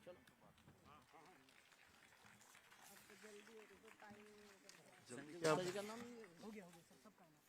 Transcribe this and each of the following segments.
चलो जल्दी क्या जी का नाम हो गया सर, सबका नाम।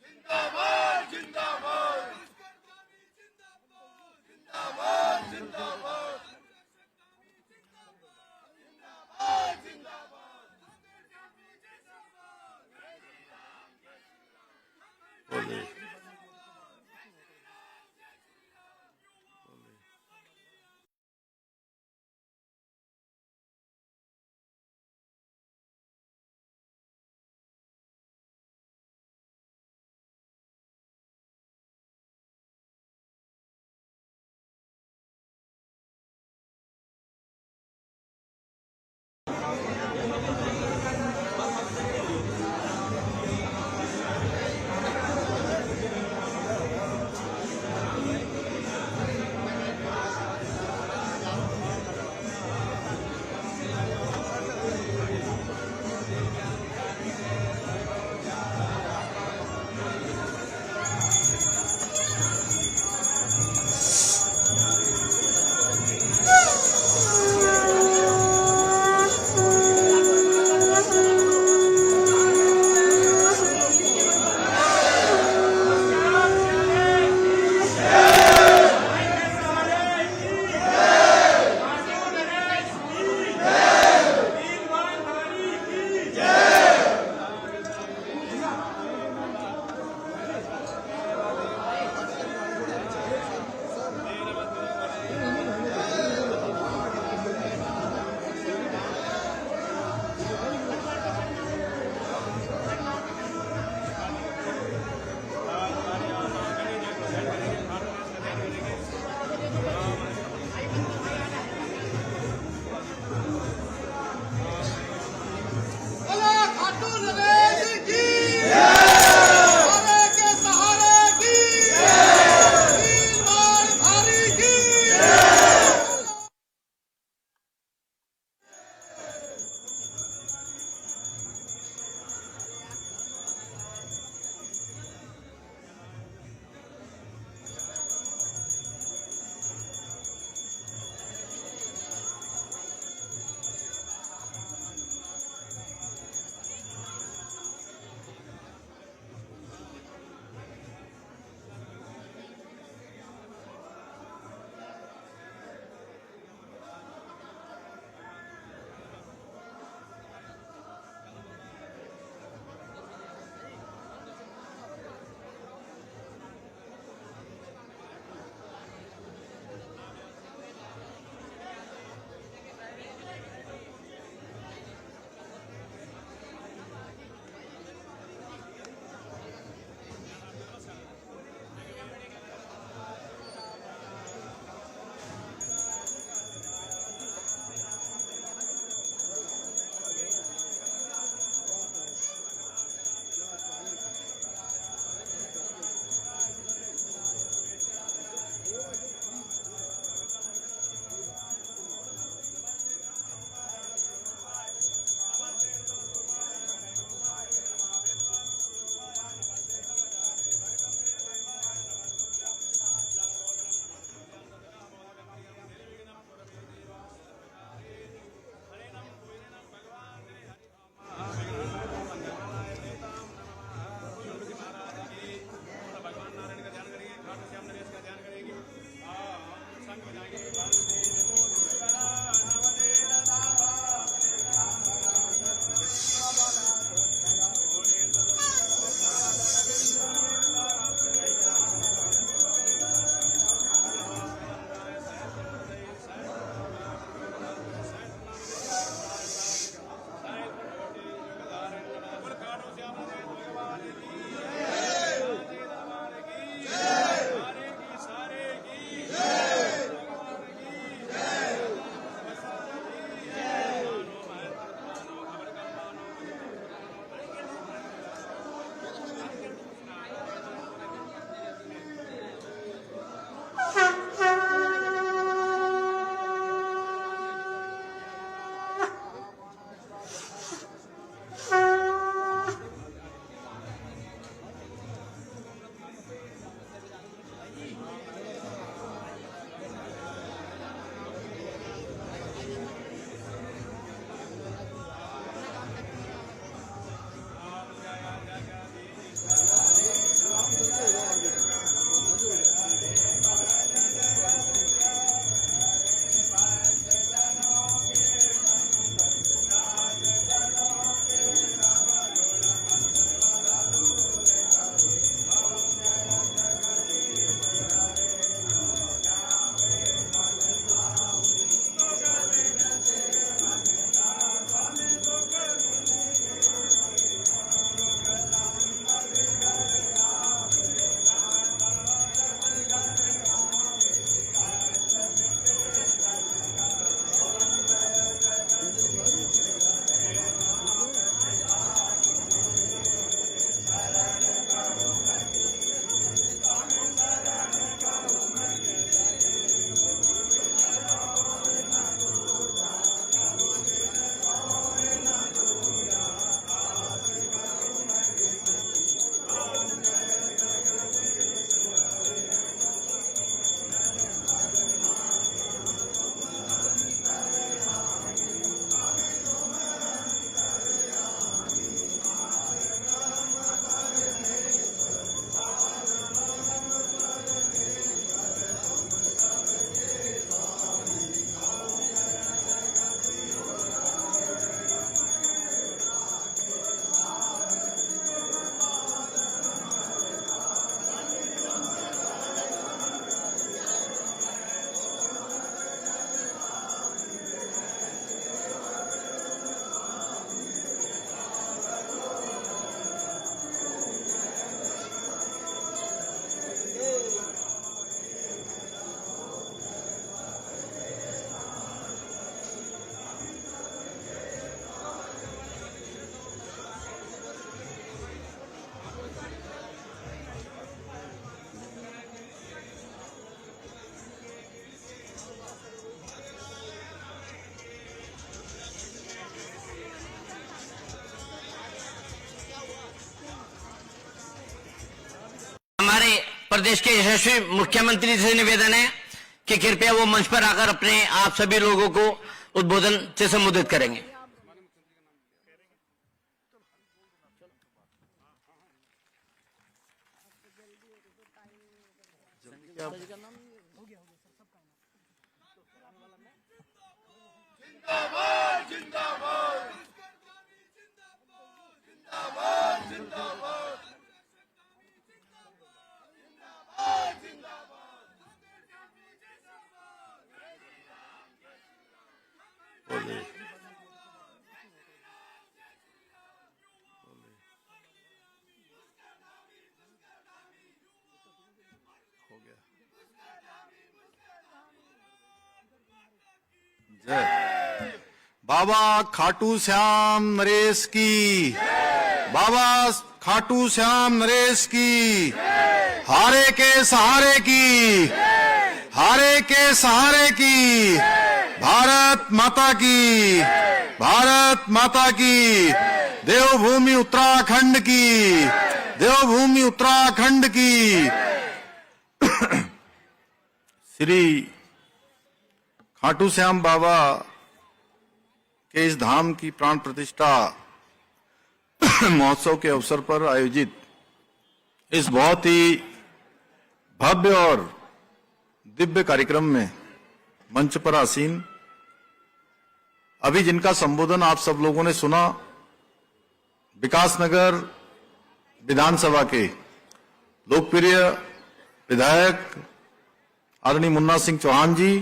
जिंदाबाद जिंदाबाद जिंदाबाद बोले प्रदेश के यशस्वी मुख्यमंत्री से निवेदन है कि कृपया वो मंच पर आकर अपने आप सभी लोगों को उद्बोधन से संबोधित करेंगे। जिंदाबाद जिंदाबाद जिंदाबाद जिंदाबाद बोलिए। हो गया। जय बाबा खाटू श्याम नरेश की, बाबा खाटू श्याम नरेश की, हारे के सहारे की, हारे के सहारे की, भारत माता की, भारत माता की, देवभूमि उत्तराखंड की, देवभूमि उत्तराखंड की। श्री खाटू श्याम बाबा के इस धाम की प्राण प्रतिष्ठा महोत्सव के अवसर पर आयोजित इस बहुत ही भव्य और दिव्य कार्यक्रम में मंच पर आसीन अभी जिनका संबोधन आप सब लोगों ने सुना, विकासनगर विधानसभा के लोकप्रिय विधायक आदरणीय मुन्ना सिंह चौहान जी,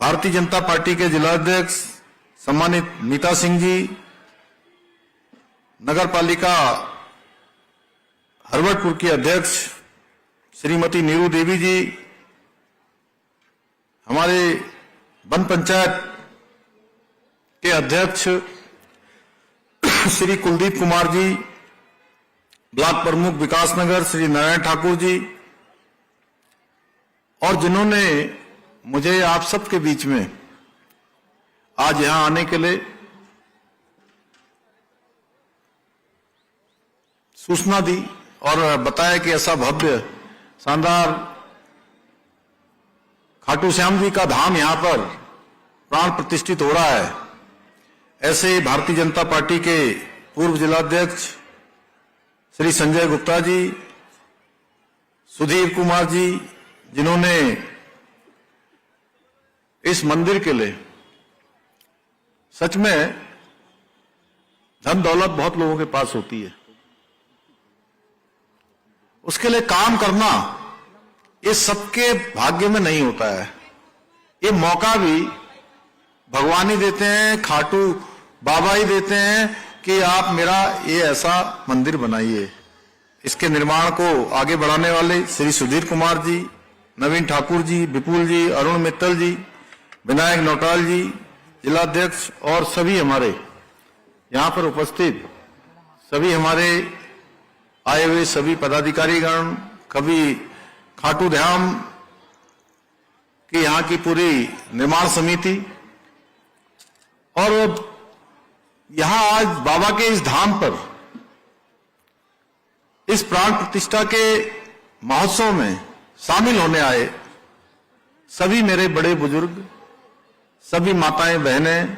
भारतीय जनता पार्टी के जिलाध्यक्ष सम्मानित मीता सिंह जी, नगर पालिका हरवटपुर की अध्यक्ष श्रीमती नीरू देवी जी, हमारे वन पंचायत के अध्यक्ष श्री कुलदीप कुमार जी, ब्लॉक प्रमुख विकासनगर श्री नारायण ठाकुर जी, और जिन्होंने मुझे आप सबके बीच में आज यहां आने के लिए सूचना दी और बताया कि ऐसा भव्य शानदार खाटू श्याम जी का धाम यहां पर प्राण प्रतिष्ठित हो रहा है। ऐसे भारतीय जनता पार्टी के पूर्व जिलाध्यक्ष श्री संजय गुप्ता जी, सुधीर कुमार जी, जिन्होंने इस मंदिर के लिए सच में धन दौलत बहुत लोगों के पास होती है, उसके लिए काम करना ये सबके भाग्य में नहीं होता है। ये मौका भी भगवान ही देते हैं, खाटू बाबा ही देते हैं कि आप मेरा ये ऐसा मंदिर बनाइए। इसके निर्माण को आगे बढ़ाने वाले श्री सुधीर कुमार जी, नवीन ठाकुर जी, विपुल जी, अरुण मित्तल जी, विनायक नौटाल जी, जिलाध्यक्ष और सभी हमारे यहां पर उपस्थित सभी हमारे आए हुए सभी पदाधिकारीगण, कभी खाटू धाम की यहां की पूरी निर्माण समिति, और यहां आज बाबा के इस धाम पर इस प्राण प्रतिष्ठा के महोत्सव में शामिल होने आए सभी मेरे बड़े बुजुर्ग, सभी माताएं बहनें,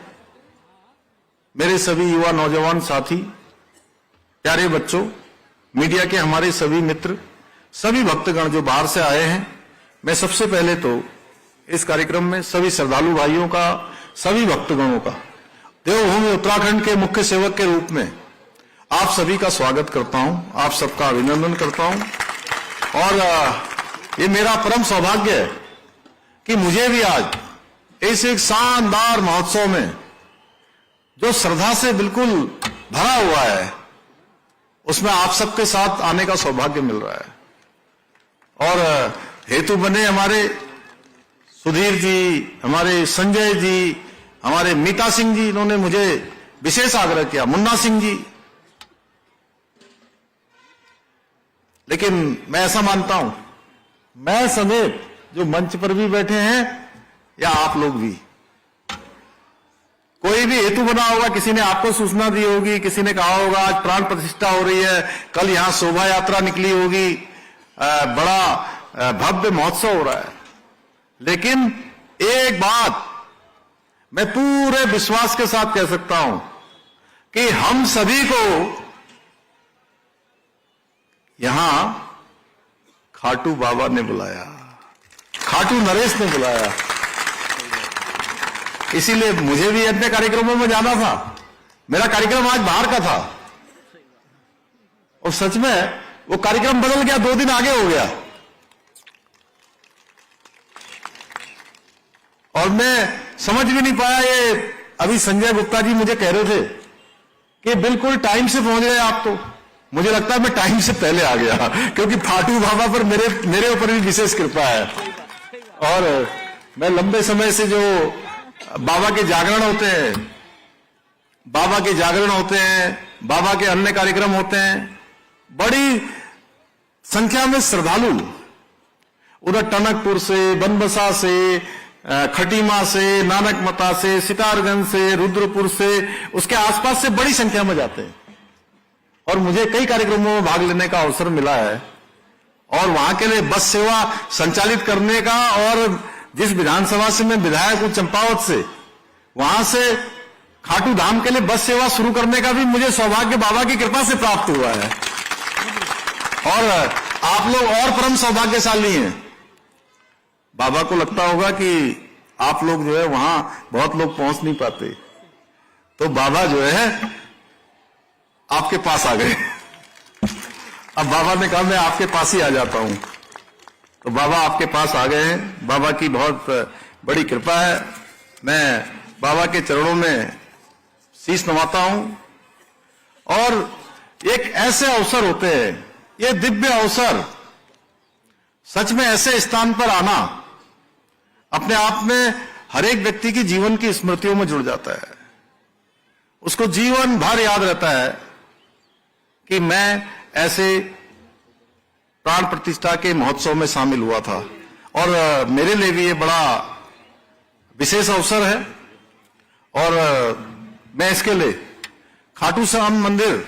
मेरे सभी युवा नौजवान साथी, प्यारे बच्चों, मीडिया के हमारे सभी मित्र, सभी भक्तगण जो बाहर से आए हैं, मैं सबसे पहले तो इस कार्यक्रम में सभी श्रद्धालु भाइयों का, सभी भक्तगणों का देवभूमि उत्तराखंड के मुख्य सेवक के रूप में आप सभी का स्वागत करता हूं, आप सबका अभिनंदन करता हूं। और ये मेरा परम सौभाग्य है कि मुझे भी आज इस एक शानदार महोत्सव में जो श्रद्धा से बिल्कुल भरा हुआ है, उसमें आप सबके साथ आने का सौभाग्य मिल रहा है। और हेतु बने हमारे सुधीर जी, हमारे संजय जी, हमारे मीता सिंह जी, इन्होंने मुझे विशेष आग्रह किया, मुन्ना सिंह जी। लेकिन मैं ऐसा मानता हूं, मैं समेत जो मंच पर भी बैठे हैं या आप लोग भी, कोई भी हेतु बना होगा, किसी ने आपको सूचना दी होगी, किसी ने कहा होगा आज प्राण प्रतिष्ठा हो रही है, कल यहां शोभा यात्रा निकली होगी, बड़ा भव्य महोत्सव हो रहा है, लेकिन एक बात मैं पूरे विश्वास के साथ कह सकता हूं कि हम सभी को यहां खाटू बाबा ने बुलाया, खाटू नरेश ने बुलाया। इसीलिए मुझे भी अपने कार्यक्रमों में जाना था। मेरा कार्यक्रम आज बाहर का था और सच में वो कार्यक्रम बदल गया, 2 दिन आगे हो गया। और मैं समझ भी नहीं पाया। ये अभी संजय गुप्ता जी मुझे कह रहे थे कि बिल्कुल टाइम से पहुंच गए आप, तो मुझे लगता है मैं टाइम से पहले आ गया, क्योंकि खाटू बाबा पर मेरे ऊपर भी विशेष कृपा है। और मैं लंबे समय से जो बाबा के जागरण होते हैं, बाबा के अन्य कार्यक्रम होते हैं, बड़ी संख्या में श्रद्धालु उधर टनकपुर से, बनबसा से, खटीमा से, नानकमता से, सितारगंज से, रुद्रपुर से, उसके आसपास से बड़ी संख्या में जाते हैं। और मुझे कई कार्यक्रमों में भाग लेने का अवसर मिला है और वहां के लिए बस सेवा संचालित करने का, और जिस विधानसभा से मैं विधायक हूं चंपावत से, वहां से खाटू धाम के लिए बस सेवा शुरू करने का भी मुझे सौभाग्य बाबा की कृपा से प्राप्त हुआ है। और आप लोग और परम सौभाग्यशाली हैं। बाबा को लगता होगा कि आप लोग जो है वहां बहुत लोग पहुंच नहीं पाते, तो बाबा जो है आपके पास आ गए। अब बाबा ने कहा मैं आपके पास ही आ जाता हूं, तो बाबा आपके पास आ गए हैं। बाबा की बहुत बड़ी कृपा है। मैं बाबा के चरणों में शीश नवाता हूं। और एक ऐसे अवसर होते हैं, ये दिव्य अवसर, सच में ऐसे स्थान पर आना अपने आप में हर एक व्यक्ति की जीवन की स्मृतियों में जुड़ जाता है। उसको जीवन भर याद रहता है कि मैं ऐसे प्राण प्रतिष्ठा के महोत्सव में शामिल हुआ था। और मेरे लिए भी ये बड़ा विशेष अवसर है। और मैं इसके लिए खाटू श्याम मंदिर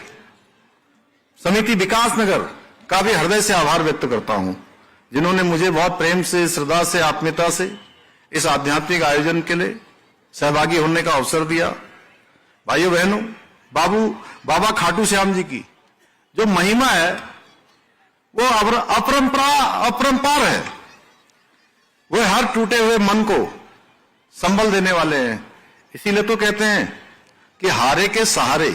समिति विकास नगर का भी हृदय से आभार व्यक्त करता हूं, जिन्होंने मुझे बहुत प्रेम से, श्रद्धा से, आत्मीयता से इस आध्यात्मिक आयोजन के लिए सहभागी होने का अवसर दिया। भाइयों बहनों, बाबा खाटू श्याम जी की जो महिमा है वो अपरंपार है। वो हर टूटे हुए मन को संबल देने वाले हैं। इसीलिए तो कहते हैं कि हारे के सहारे,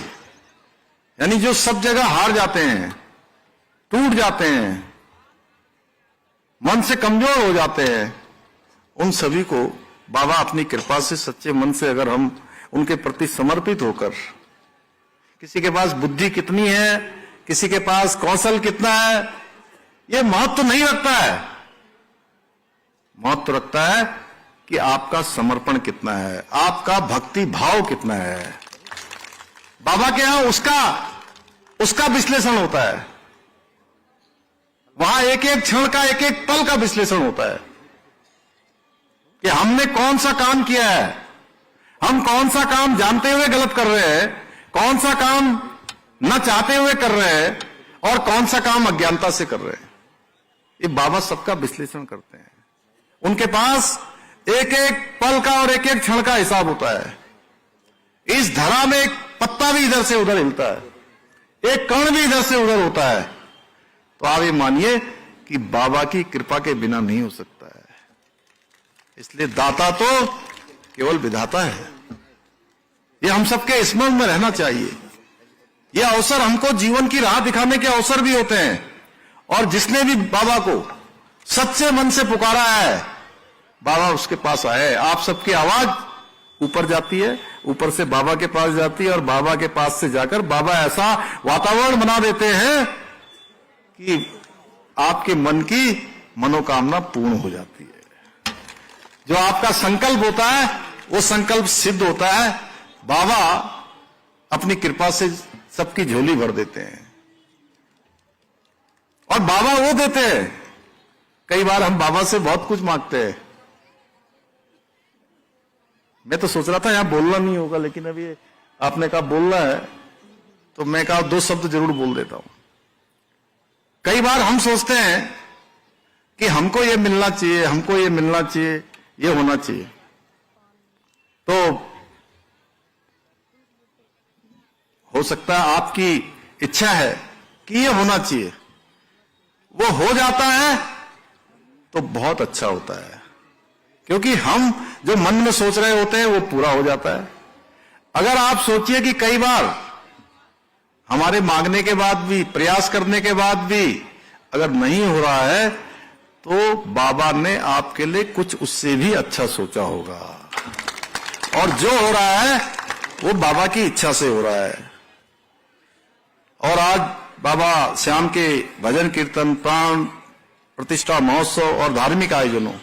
यानी जो सब जगह हार जाते हैं, टूट जाते हैं, मन से कमजोर हो जाते हैं, उन सभी को बाबा अपनी कृपा से सच्चे मन से अगर हम उनके प्रति समर्पित होकर, किसी के पास बुद्धि कितनी है, किसी के पास कौशल कितना है, यह महत्व नहीं रखता है। महत्व रखता है कि आपका समर्पण कितना है, आपका भक्ति भाव कितना है। बाबा के यहां उसका विश्लेषण होता है। वहां एक एक क्षण का, एक एक पल का विश्लेषण होता है कि हमने कौन सा काम किया है, हम कौन सा काम जानते हुए गलत कर रहे हैं, कौन सा काम न चाहते हुए कर रहे हैं, और कौन सा काम अज्ञानता से कर रहे हैं। ये बाबा सबका विश्लेषण करते हैं। उनके पास एक एक पल का और एक एक क्षण का हिसाब होता है। इस धरा में एक पत्ता भी इधर से उधर हिलता है, एक कण भी इधर से उधर होता है, तो आप ये मानिए कि बाबा की कृपा के बिना नहीं हो सकता है। इसलिए दाता तो केवल विधाता है। ये हम सबके स्मरण में रहना चाहिए। ये अवसर हमको जीवन की राह दिखाने के अवसर भी होते हैं। और जिसने भी बाबा को सच्चे मन से पुकारा है, बाबा उसके पास आए। आप सबकी आवाज ऊपर जाती है, ऊपर से बाबा के पास जाती है, और बाबा के पास से जाकर बाबा ऐसा वातावरण बना देते हैं कि आपके मन की मनोकामना पूर्ण हो जाती है। जो आपका संकल्प होता है वो संकल्प सिद्ध होता है। बाबा अपनी कृपा से सबकी झोली भर देते हैं। और बाबा वो देते हैं। कई बार हम बाबा से बहुत कुछ मांगते हैं। मैं तो सोच रहा था यहां बोलना नहीं होगा, लेकिन अभी आपने कहा बोलना है, तो मैं कहा 2 शब्द जरूर बोल देता हूं। कई बार हम सोचते हैं कि हमको ये मिलना चाहिए, हमको ये मिलना चाहिए, ये होना चाहिए। तो हो सकता है आपकी इच्छा है कि ये होना चाहिए, वो हो जाता है तो बहुत अच्छा होता है, क्योंकि हम जो मन में सोच रहे होते हैं वो पूरा हो जाता है। अगर आप सोचिए कि कई बार हमारे मांगने के बाद भी, प्रयास करने के बाद भी अगर नहीं हो रहा है, तो बाबा ने आपके लिए कुछ उससे भी अच्छा सोचा होगा, और जो हो रहा है वो बाबा की इच्छा से हो रहा है। और आज बाबा श्याम के भजन कीर्तन, प्राण प्रतिष्ठा महोत्सव और धार्मिक आयोजनों,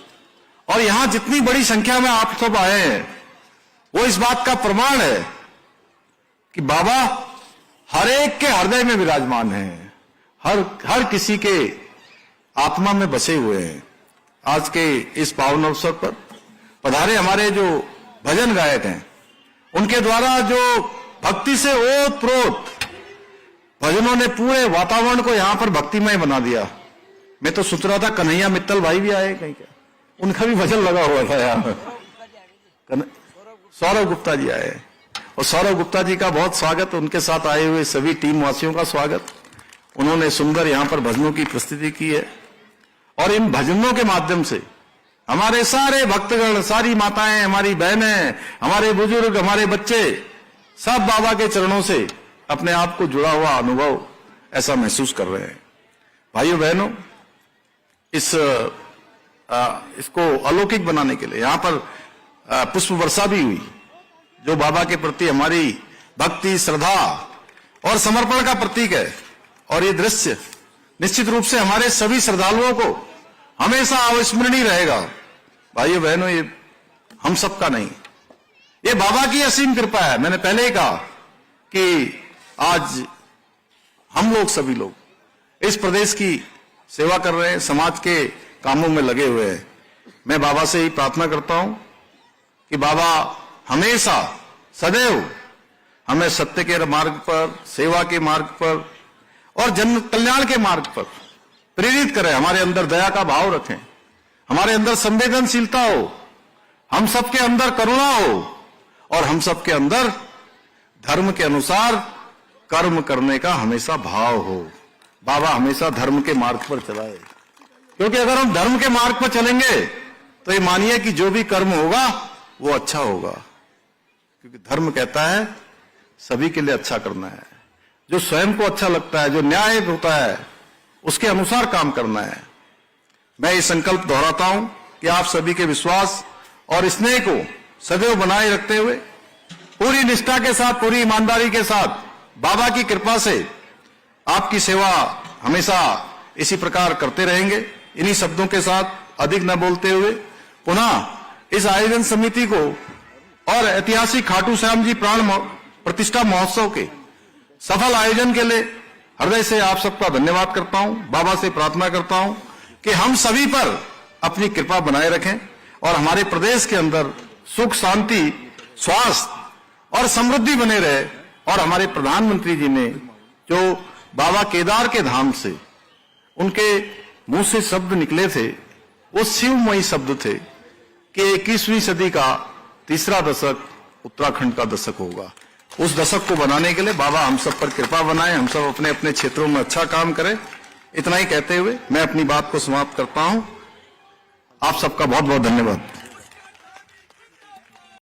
और यहां जितनी बड़ी संख्या में आप सब आए हैं, वो इस बात का प्रमाण है कि बाबा हर एक के हृदय में विराजमान हैं, हर किसी के आत्मा में बसे हुए हैं। आज के इस पावन अवसर पर पधारे हमारे जो भजन गायक हैं, उनके द्वारा जो भक्ति से ओत प्रोत भजनों ने पूरे वातावरण को यहां पर भक्तिमय बना दिया। मैं तो सोच रहा था कन्हैया मित्तल भाई भी आए कहीं, क्या उनका भी भजन लगा हुआ था यहाँ। सौरभ गुप्ता जी आए, और सौरभ गुप्ता जी का बहुत स्वागत, उनके साथ आए हुए सभी टीम वासियों का स्वागत। उन्होंने सुंदर यहां पर भजनों की प्रस्तुति की है, और इन भजनों के माध्यम से हमारे सारे भक्तगण, सारी माताएं, हमारी बहनें, हमारे बुजुर्ग, हमारे बच्चे सब बाबा के चरणों से अपने आप को जुड़ा हुआ अनुभव ऐसा महसूस कर रहे हैं। भाइयों बहनों, इसको अलौकिक बनाने के लिए यहां पर पुष्प वर्षा भी हुई, जो बाबा के प्रति हमारी भक्ति, श्रद्धा और समर्पण का प्रतीक है। और ये दृश्य निश्चित रूप से हमारे सभी श्रद्धालुओं को हमेशा अविस्मरणीय रहेगा। भाइयों बहनों, ये हम सबका नहीं, ये बाबा की असीम कृपा है। मैंने पहले ही कहा कि आज हम लोग, सभी लोग इस प्रदेश की सेवा कर रहे हैं, समाज के कामों में लगे हुए हैं। मैं बाबा से ही प्रार्थना करता हूं कि बाबा हमेशा सदैव हमें सत्य के मार्ग पर, सेवा के मार्ग पर और जन कल्याण के मार्ग पर प्रेरित करें। हमारे अंदर दया का भाव रखें, हमारे अंदर संवेदनशीलता हो, हम सबके अंदर करुणा हो, और हम सबके अंदर धर्म के अनुसार कर्म करने का हमेशा भाव हो। बाबा हमेशा धर्म के मार्ग पर चलाए, क्योंकि अगर हम धर्म के मार्ग पर चलेंगे तो ये मानिए कि जो भी कर्म होगा वो अच्छा होगा, क्योंकि धर्म कहता है सभी के लिए अच्छा करना है, जो स्वयं को अच्छा लगता है, जो न्याय होता है, उसके अनुसार काम करना है। मैं ये संकल्प दोहराता हूं कि आप सभी के विश्वास और स्नेह को सदैव बनाए रखते हुए, पूरी निष्ठा के साथ, पूरी ईमानदारी के साथ, बाबा की कृपा से आपकी सेवा हमेशा इसी प्रकार करते रहेंगे। इन्हीं शब्दों के साथ अधिक न बोलते हुए पुनः इस आयोजन समिति को और ऐतिहासिक खाटू श्याम जी प्राण प्रतिष्ठा महोत्सव के सफल आयोजन के लिए हृदय से आप सबका धन्यवाद करता हूं। बाबा से प्रार्थना करता हूं कि हम सभी पर अपनी कृपा बनाए रखें, और हमारे प्रदेश के अंदर सुख, शांति, स्वास्थ्य और समृद्धि बने रहे। और हमारे प्रधानमंत्री जी ने जो बाबा केदार के धाम से उनके मुंह से शब्द निकले थे, वो शिवमयी शब्द थे कि 21वीं सदी का तीसरा दशक उत्तराखंड का दशक होगा। उस दशक को बनाने के लिए बाबा हम सब पर कृपा बनाए, हम सब अपने अपने क्षेत्रों में अच्छा काम करें। इतना ही कहते हुए मैं अपनी बात को समाप्त करता हूं। आप सबका बहुत बहुत धन्यवाद।